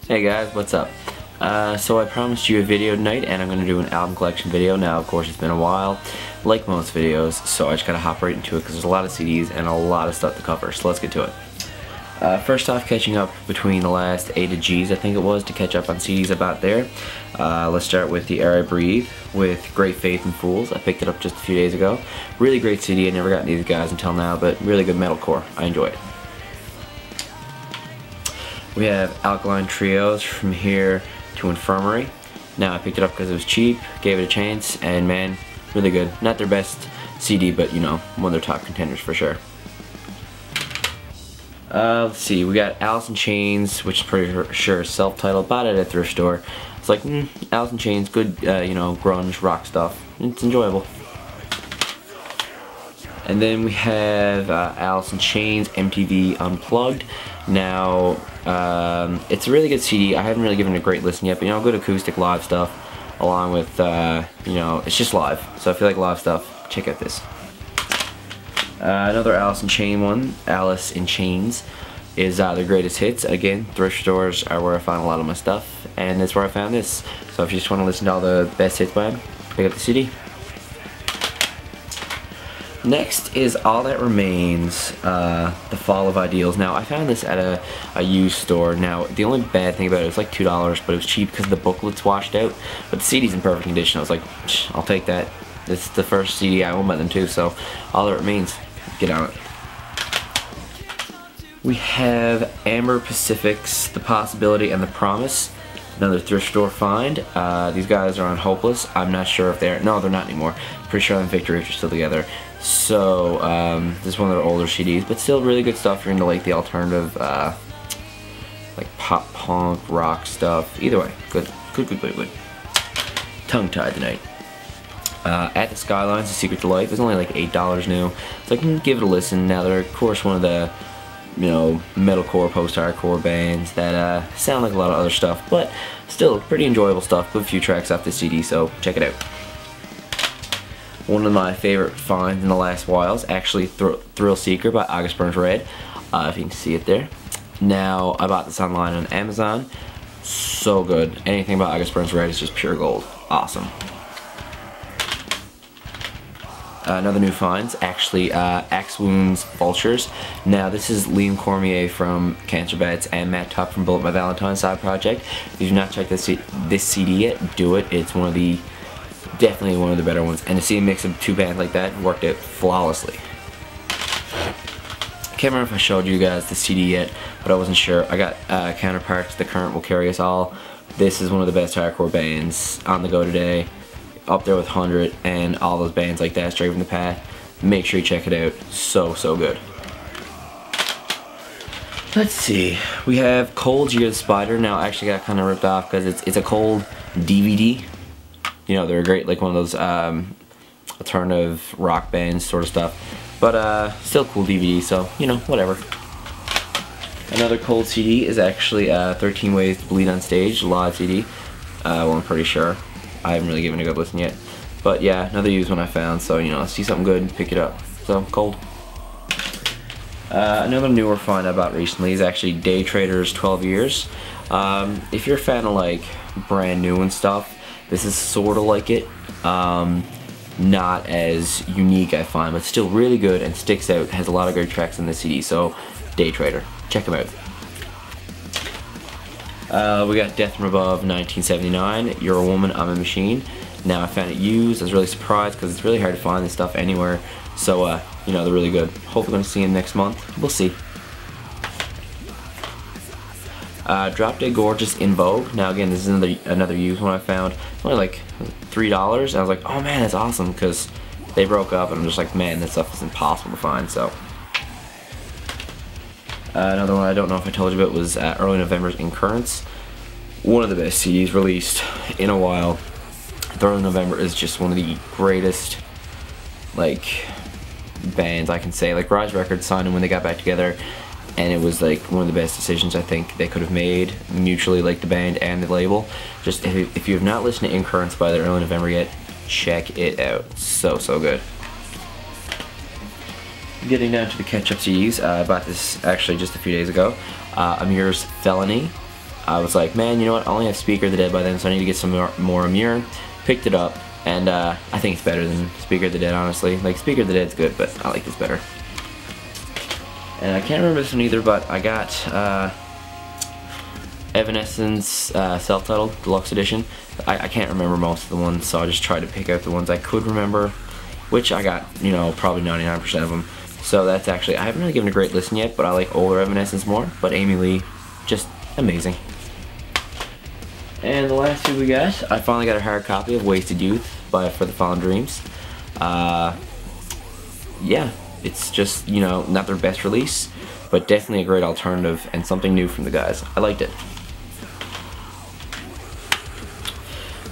Hey guys, what's up? So I promised you a video tonight and I'm going to do an album collection video. Now of course it's been a while, like most videos, so I just gotta hop right into it because there's a lot of CDs and a lot of stuff to cover, so let's get to it. First off, catching up between the last A to G's, I think it was, to catch up on CDs about there. Let's start with The Air I Breathe with Great Faith and Fools. I picked it up just a few days ago. Really great CD, I never got any of these guys until now, but really good metalcore. I enjoy it. We have Alkaline Trios, From Here to Infirmary. Now I picked it up because it was cheap, gave it a chance, and man, really good. Not their best CD, but you know, one of their top contenders for sure. Let's see, we got Alice in Chains, which is pretty sure self-titled, bought it at a thrift store. It's like, Alice in Chains, good, you know, grunge, rock stuff. It's enjoyable. And then we have Alice in Chains, MTV Unplugged. Now, it's a really good CD. I haven't really given it a great listen yet, but you know, good acoustic live stuff, along with, you know, it's just live. So if you like live stuff, check out this. Another Alice in Chains one, Alice in Chains, is their greatest hits. Again, thrift stores are where I find a lot of my stuff, and that's where I found this. So if you just want to listen to all the best hits by them, pick up the CD. Next is All That Remains, The Fall of Ideals. Now, I found this at a used store. Now, the only bad thing about it was like $2, but it was cheap because the booklet's washed out. But the CD's in perfect condition. I was like, I'll take that. This is the first CD I own by them too, so All That Remains, get on it. We have Amber Pacific's The Possibility and The Promise. Another thrift store find. These guys are on Hopeless. I'm not sure if they're... No, they're not anymore. Pretty sure them Victory are still together. So, this is one of their older CDs, but still really good stuff if you're into like the alternative, like pop punk, rock stuff. Either way, good. Tongue-tied tonight. At the Skylines, The Secret to Life is only like $8 new. It's like, give it a listen. Now they're of course one of the, you know, metalcore, post-hardcore bands that sound like a lot of other stuff, but still pretty enjoyable stuff. Put a few tracks off this CD, so check it out. One of my favorite finds in the last while is actually Thrill Seeker by August Burns Red, if you can see it there. Now, I bought this online on Amazon. So good. Anything about August Burns Red is just pure gold. Awesome. Another new finds, actually, Axe Wounds Vultures. Now, this is Liam Cormier from Cancer Bats and Matt Tuck from Bullet My Valentine's side project. If you've not checked this CD yet, do it. It's definitely one of the better ones. And to see a mix of two bands like that worked out flawlessly. I can't remember if I showed you guys the CD yet, but I wasn't sure. I got Counterparts, The Current Will Carry Us All. This is one of the best hardcore bands on the go today. Up there with 100 and all those bands like that, straight from the path. Make sure you check it out. So good. Let's see. We have Cold Year the Spider. Now, I actually got kind of ripped off because it's a Cold DVD. You know, they're great, like one of those alternative rock bands sort of stuff. But still cool DVD, so, you know, whatever. Another Cold CD is actually 13 Ways to Bleed on Stage, live CD. Well, I'm pretty sure. I haven't really given it a good listen yet. But yeah, another used one I found, so, you know, see something good, pick it up. So, Cold. Another newer find I bought recently is actually Day Traders 12 Years. If you're a fan of, like, brand new and stuff, this is sort of like it. Not as unique, I find, but still really good and sticks out. Has a lot of great tracks in the CD, so Day Trader. Check them out. We got Death from Above 1979, You're a Woman, I'm a Machine. Now I found it used. I was really surprised because it's really hard to find this stuff anywhere. So, you know, they're really good. Hopefully going to see them next month. We'll see. Drop Dead Gorgeous, In Vogue. Now again, this is another used one I found. It's only like $3, and I was like, oh man, that's awesome, because they broke up, and I'm just like, man, that stuff is impossible to find, so. Another one I don't know if I told you about was early November's In Currents. One of the best CDs released in a while. Early November is just one of the greatest, like, bands I can say. Like, Rise Records signed them when they got back together, and it was like one of the best decisions I think they could have made mutually, like the band and the label. Just if you have not listened to In Currents by the Early November yet, check it out. So good. Getting down to the catch-up CDs, I bought this actually just a few days ago. Amir's Felony. I was like, man, you know what, I only have Speaker of the Dead by then, so I need to get some more Immune. Picked it up, and I think it's better than Speaker of the Dead, honestly. Like, Speaker of the Dead's good, but I like this better. And I can't remember this one either, but I got Evanescence self-titled deluxe edition. I can't remember most of the ones, so I just tried to pick out the ones I could remember, which I got, you know, probably 99% of them. So that's actually, I haven't really given a great listen yet, but I like older Evanescence more. But Amy Lee, just amazing. And the last two we got, I finally got a hard copy of Wasted Youth by For the Fallen Dreams. Yeah, it's just, you know, not their best release, but definitely a great alternative and something new from the guys. I liked it.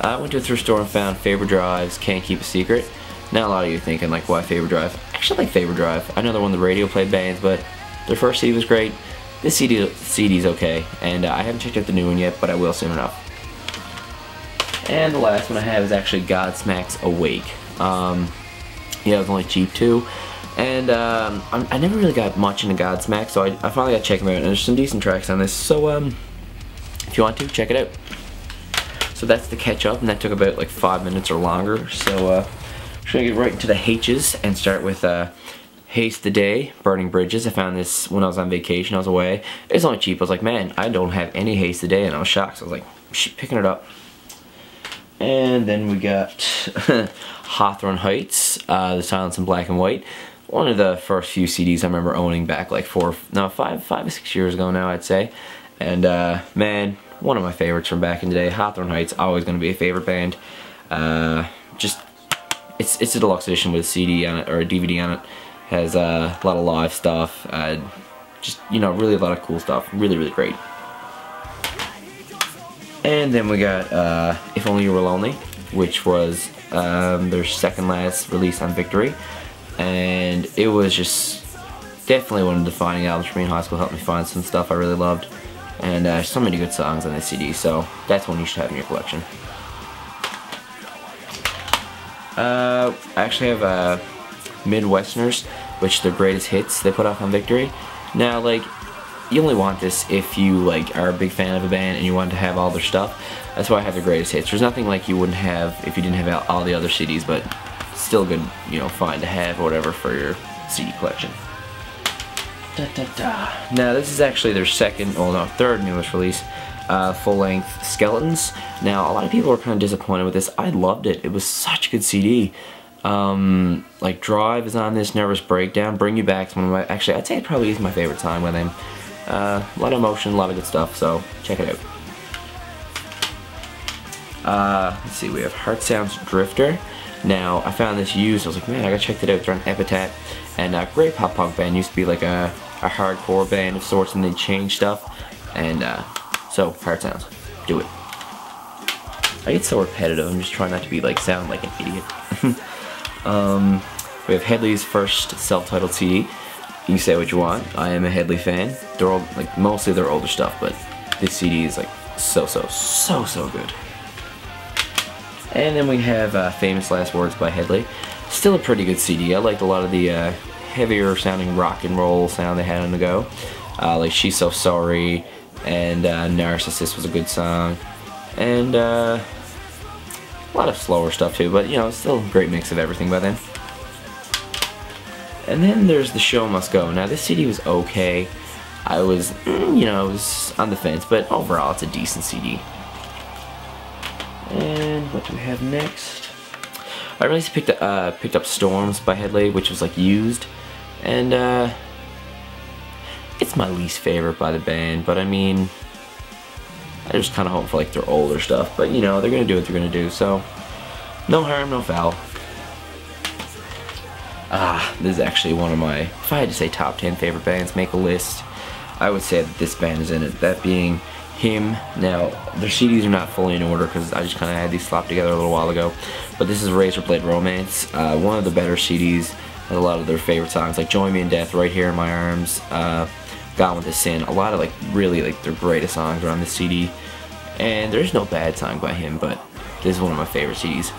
I went to a thrift store and found Faber Drive's Can't Keep a Secret. Now a lot of you are thinking, like, why Faber Drive? I actually like Faber Drive. I know they're one of the radio play bands, but their first CD was great. This CD's okay, and I haven't checked out the new one yet, but I will soon enough. And the last one I have is actually Godsmack's Awake. Yeah, it was only cheap too. And I never really got much into Godsmack, so I finally got to check them out, and there's some decent tracks on this, so if you want to, check it out. So that's the catch up, and that took about like 5 minutes or longer, so I'm just going to get right into the H's and start with Haste the Day, Burning Bridges. I found this when I was on vacation, I was away. It was only cheap. I was like, man, I don't have any Haste the Day, and I was shocked, so I was like, picking it up. And then we got Hawthorne Heights, The Silence in Black and White. One of the first few CDs I remember owning back like 5 or 6 years ago now, I'd say. And man, one of my favorites from back in the day. Hawthorne Heights, always going to be a favorite band. Just, it's a deluxe edition with a CD on it, or a DVD on it. Has a lot of live stuff. Just, you know, really a lot of cool stuff. Really, really great. And then we got If Only You Were Lonely, which was their second last release on Victory. And it was just definitely one of the defining albums for me in high school. Helped me find some stuff I really loved. And so many good songs on this CD, so that's one you should have in your collection. I actually have Midwesterners, which are their greatest hits they put out on Victory. Now, like, you only want this if you like are a big fan of a band and you want to have all their stuff. That's why I have the greatest hits. There's nothing like you wouldn't have if you didn't have all the other CDs, but still good, you know, fine to have or whatever for your CD collection. Now this is actually their third newest release, full-length Skeletons. Now a lot of people were kind of disappointed with this. I loved it. It was such a good CD. Like Drive is on this, Nervous Breakdown, Bring You Back is one of my, actually I'd say it probably is my favorite song by them. A lot of emotion, a lot of good stuff, so check it out. Let's see, we have Heart Sounds Drifter. Now, I found this used, I was like, man, I gotta check it out. They're on Epitaph, and a great pop punk band. Used to be like a hardcore band of sorts, and they changed stuff. And so, Heart Sounds, do it. I get so repetitive, I'm just trying not to be like, sound like an idiot. We have Headley's first self-titled CD. You can say what you want. I am a Headley fan. They're all, like, mostly their older stuff, but this CD is like so good. And then we have Famous Last Words by Headley. Still a pretty good CD. I liked a lot of the heavier sounding rock and roll sound they had on the go. Like She's So Sorry and Narcissist was a good song. And a lot of slower stuff too, but you know, it's still a great mix of everything by then. And then there's The Show Must Go. Now this CD was okay. I was, you know, I was on the fence, but overall it's a decent CD. And what do we have next? I really picked up Storms by Headley, which was like used, and it's my least favorite by the band. But I mean, I just kind of hope for like their older stuff. But you know, they're gonna do what they're gonna do, so no harm, no foul. This is actually one of my, if I had to say top 10 favorite bands, make a list, I would say that this band is in it. That being Him. Now, their CDs are not fully in order because I just kind of had these slopped together a little while ago. But this is Razorblade Romance, one of the better CDs. Has a lot of their favorite songs like Join Me in Death, Right Here in My Arms, Gone with the Sin. A lot of like really like their greatest songs are on this CD. And there's no bad song by him, but this is one of my favorite CDs.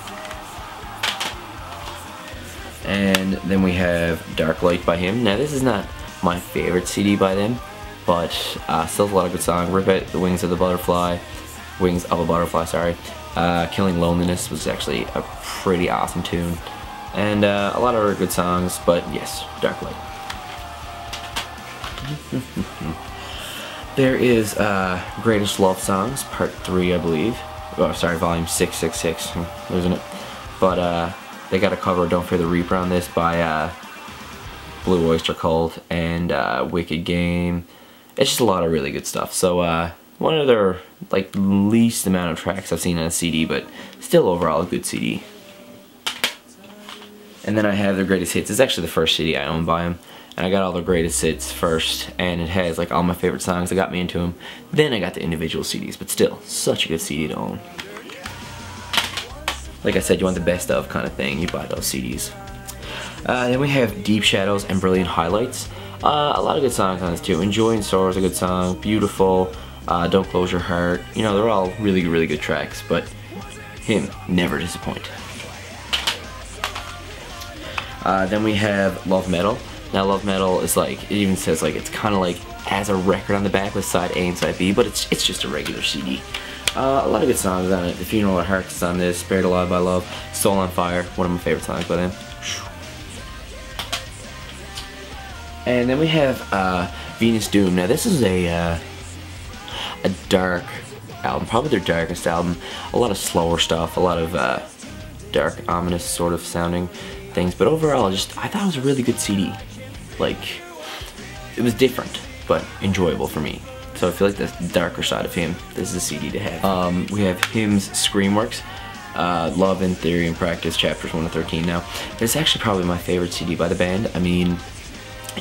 And then we have Dark Light by him. Now this is not my favorite CD by them. but still a lot of good songs. Rip It, The Wings of a Butterfly, sorry. Killing Loneliness was actually a pretty awesome tune. And a lot of other good songs, but yes, Dark Light. There is Greatest Love Songs, Part 3, I believe. Oh, sorry, Volume 666. I'm losing it. But they got a cover, Don't Fear the Reaper, on this by Blue Oyster Cult and Wicked Game. It's just a lot of really good stuff. So one of their like least amount of tracks I've seen on a CD, but still overall a good CD. And then I have their Greatest Hits. It's actually the first CD I own by them. And I got all the Greatest Hits first, and it has like all my favorite songs that got me into them. Then I got the individual CDs, but still, such a good CD to own. Like I said, you want the best of kind of thing, you buy those CDs. Then we have Deep Shadows and Brilliant Highlights. A lot of good songs on this too. Enjoying Sorrow is a good song. Beautiful. Don't Close Your Heart. You know, they're all really, really good tracks, but him, never disappoint. Then we have Love Metal. Now Love Metal is like, it even says like, it's kind of like has a record on the back with side A and side B, but it's just a regular CD. A lot of good songs on it. The Funeral at Hearts is on this, Buried Alive by Love, Soul on Fire, one of my favorite songs by them. And then we have Venus Doom. Now this is a dark album, probably their darkest album. A lot of slower stuff, a lot of dark, ominous sort of sounding things, but overall, I thought it was a really good CD. Like, it was different, but enjoyable for me. So I feel like the darker side of him, this is a CD to have. We have Hymns Screamworks, Love in Theory and Practice, chapters 1 to 13 now. It's actually probably my favorite CD by the band. I mean,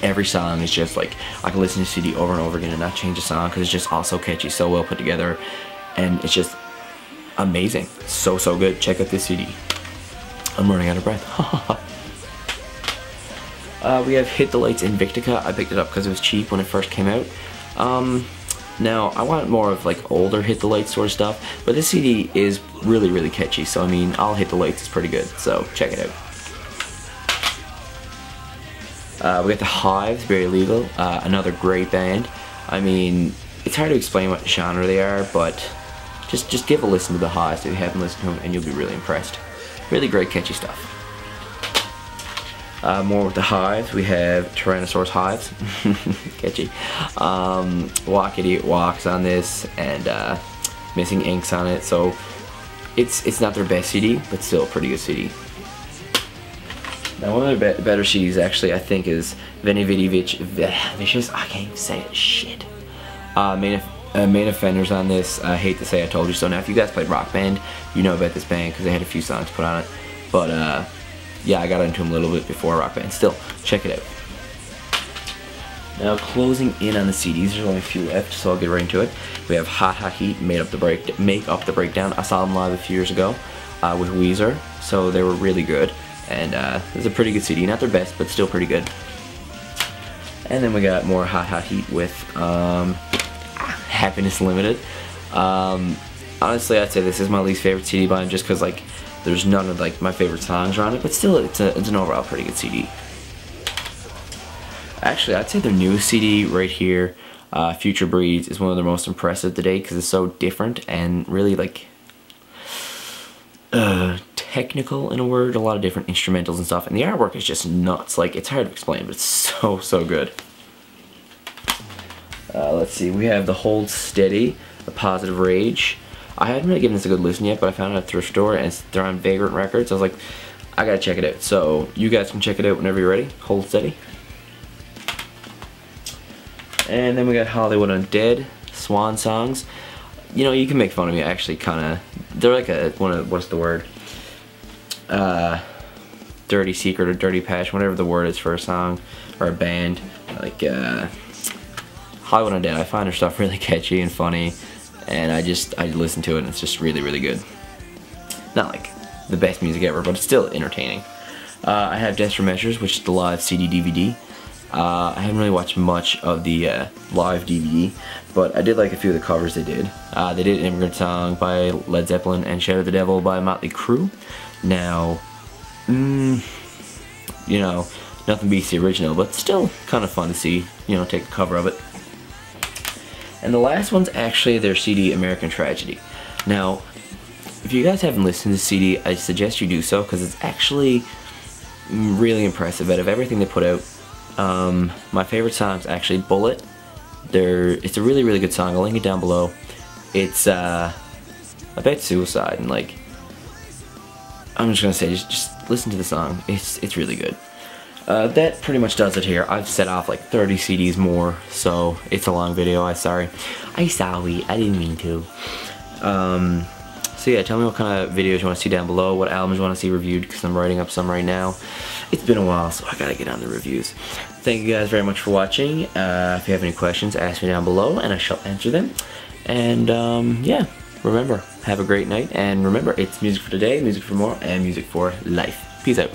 every song is just like, I can listen to the CD over and over again and not change a song because it's just all so catchy, so well put together, and it's just amazing. So good. Check out this CD. I'm running out of breath. We have Hit the Lights Invictica. I picked it up because it was cheap when it first came out. Now, I want more of like older Hit the Lights sort of stuff, but this CD is really, really catchy, so I mean, all Hit the Lights is pretty good, so check it out. We got the Hives, Very Legal, another great band. I mean, it's hard to explain what genre they are, but just give a listen to the Hives if you haven't listened to them, and you'll be really impressed. Really great, catchy stuff. More with the Hives, we have Tyrannosaurus Hives, catchy. Walk Idiot Walks on this, and Missing Inks on it. So it's not their best CD, but still a pretty good CD. Now one of their better CDs actually, I think, is Veni Vidi Vicious. I can't even say it. Shit. Main Offenders on this. I hate to say I told you so. Now if you guys played Rock Band, you know about this band because they had a few songs put on it. But yeah, I got into them a little bit before Rock Band. Still, check it out. Now closing in on the CDs, there's only a few left, so I'll get right into it. We have Hot Hot Heat, Make Up the Breakdown. I saw them live a few years ago with Weezer, so they were really good. And it's a pretty good CD. Not their best, but still pretty good. And then we got more Hot Hot Heat with Happiness Limited. Honestly, I'd say this is my least favorite CD by them, just because like there's none of like my favorite songs on it, but still it's an overall pretty good CD. Actually, I'd say their newest CD right here, Future Breeds, is one of the most impressive to date because it's so different and really like technical in a word. A lot of different instrumentals and stuff, and the artwork is just nuts. Like, it's hard to explain, but it's so good. Let's see, we have the Hold Steady, A Positive Rage. I haven't really given this a good listen yet, but I found it at a thrift store, and they're on Vagrant Records. I was like, I gotta check it out. So you guys can check it out whenever you're ready. Hold Steady. And then we got Hollywood Undead, Swan Songs. You know, you can make fun of me. I actually kind of, they're like what's the word? Dirty Secret or Dirty Passion, whatever the word is for a song or a band. Like Hollywood Undead, I find their stuff really catchy and funny, and I listen to it and it's just really good. Not like the best music ever, but it's still entertaining. I have Desperate Measures, which is the live CD DVD. I haven't really watched much of the live DVD, but I did like a few of the covers they did. They did Immigrant Song by Led Zeppelin and Shout at the Devil by Motley Crue. Now, you know, nothing beats the original, but still kind of fun to see, you know, take a cover of it. And the last one's actually their CD, American Tragedy. Now, if you guys haven't listened to the CD, I suggest you do so, because it's actually really impressive. Out of everything they put out, my favorite song is actually Bullet. It's a really, really good song. I'll link it down below. It's about suicide, and like, I'm just gonna say, just listen to the song. It's really good. That pretty much does it here. I've set off like 30 CDs more, so it's a long video. I'm sorry. I didn't mean to. So yeah, tell me what kind of videos you want to see down below, what albums you want to see reviewed, because I'm writing up some right now. It's been a while, so I gotta get on the reviews. Thank you guys very much for watching. If you have any questions, ask me down below, and I shall answer them. And yeah, remember, have a great night, and remember, it's music for today, music for more, and music for life. Peace out.